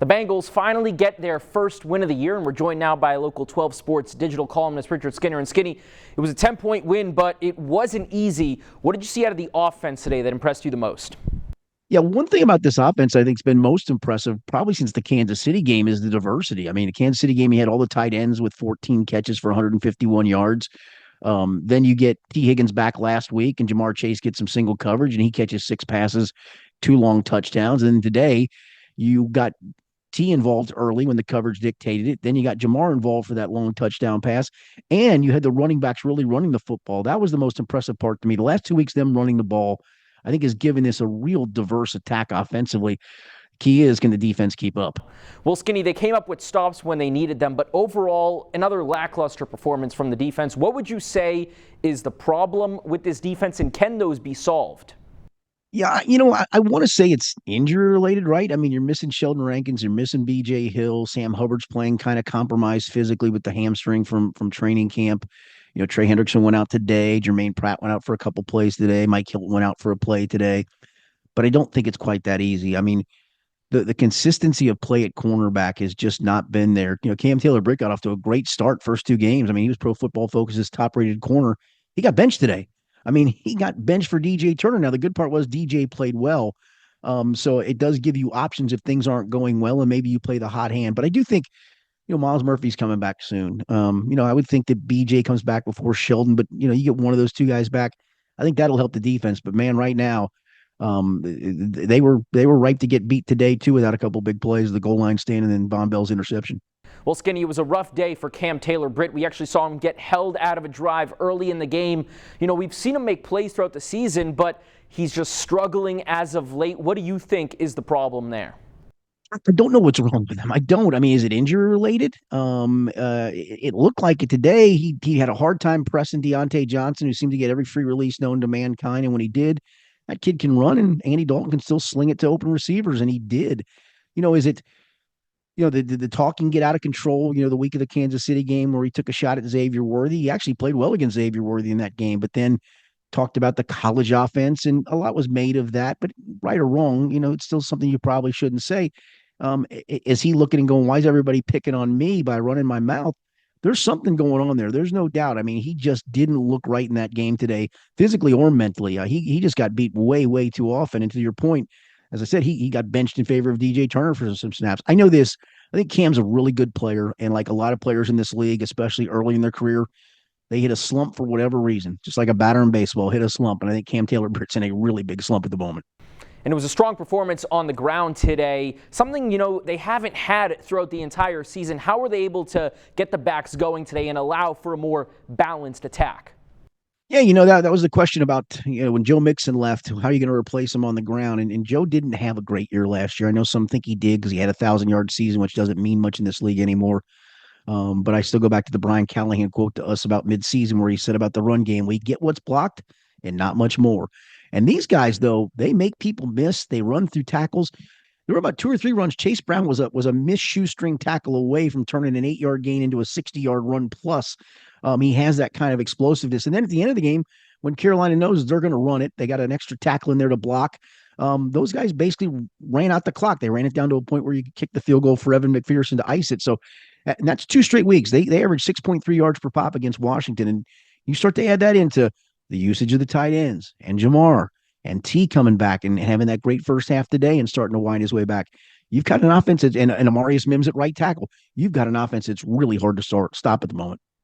The Bengals finally get their first win of the year, and we're joined now by local 12 Sports digital columnist Richard Skinner. And Skinny, it was a 10-point win, but it wasn't easy. What did you see out of the offense today that impressed you the most? Yeah, one thing about this offense I think has been most impressive, probably since the Kansas City game, is the diversity. I mean, the Kansas City game, he had all the tight ends with 14 catches for 151 yards. Then you get T. Higgins back last week, and Jamar Chase gets some single coverage, and he catches 6 passes, 2 long touchdowns. And then today, you got T involved early when the coverage dictated it. Then you got Jamar involved for that long touchdown pass, and you had the running backs really running the football. That was the most impressive part to me. The last 2 weeks, them running the ball, I think, has given this a real diverse attack offensively. Key is, can the defense keep up? Well, Skinny, they came up with stops when they needed them, but overall, another lackluster performance from the defense. What would you say is the problem with this defense, and can those be solved? Yeah, I want to say it's injury related, right? I mean, you're missing Sheldon Rankins, you're missing BJ Hill, Sam Hubbard's playing kind of compromised physically with the hamstring from training camp. Trey Hendrickson went out today. Jermaine Pratt went out for a couple plays today. Mike Hilton went out for a play today. But I don't think it's quite that easy. I mean, the consistency of play at cornerback has just not been there. Cam Taylor-Britt got off to a great start first 2 games. I mean, he was Pro Football Focus's top-rated corner. He got benched today. I mean, he got benched for DJ Turner. Now, the good part was DJ played well. So it does give you options if things aren't going well, and maybe you play the hot hand. But I do think, Miles Murphy's coming back soon. I would think that BJ comes back before Sheldon, but, you get one of those 2 guys back. I think that'll help the defense. But, man, right now, they were ripe to get beat today, too, without a couple big plays, the goal line stand, and then Von Bell's interception. Well, Skinny, it was a rough day for Cam Taylor-Britt. We actually saw him get held out of a drive early in the game. We've seen him make plays throughout the season, but he's just struggling as of late. What do you think is the problem there? I don't know what's wrong with him. I don't. I mean, is it injury related? It looked like it today. He had a hard time pressing Deontay Johnson, who seemed to get every free release known to mankind. And when he did, that kid can run, and Andy Dalton can still sling it to open receivers, and he did. Is it, the talking get out of control, the week of the Kansas City game where he took a shot at Xavier Worthy. He actually played well against Xavier Worthy in that game, but then talked about the college offense, and a lot was made of that. But right or wrong, it's still something you probably shouldn't say. Is he looking and going, why is everybody picking on me by running my mouth? There's something going on there. There's no doubt. I mean, he just didn't look right in that game today, physically or mentally. He just got beat way, way too often. And to your point, as I said, he got benched in favor of DJ Turner for some snaps. I know this. I think Cam's a really good player. And like a lot of players in this league, especially early in their career, they hit a slump for whatever reason, just like a batter in baseball hit a slump. And I think Cam Taylor-Britt's in a really big slump at the moment. And it was a strong performance on the ground today, something, they haven't had throughout the entire season. How were they able to get the backs going today and allow for a more balanced attack? Yeah, that was the question about, when Joe Mixon left, how are you going to replace him on the ground? And Joe didn't have a great year last year. I know some think he did because he had a 1,000-yard season, which doesn't mean much in this league anymore. But I still go back to the Brian Callahan quote to us about midseason where he said about the run game, we get what's blocked and not much more. And these guys, though, they make people miss. They run through tackles. There were about 2 or 3 runs. Chase Brown was a missed shoestring tackle away from turning an 8-yard gain into a 60-yard run plus. He has that kind of explosiveness. And then at the end of the game, when Carolina knows they're going to run it, they got an extra tackle in there to block. Those guys basically ran out the clock. They ran it down to a point where you could kick the field goal for Evan McPherson to ice it. So and that's 2 straight weeks. They averaged 6.3 yards per pop against Washington. And you start to add that into the usage of the tight ends and Jamar and T coming back and having that great first half today and starting to wind his way back. You've got an offense and Amarius Mims at right tackle. You've got an offense that's really hard to stop at the moment.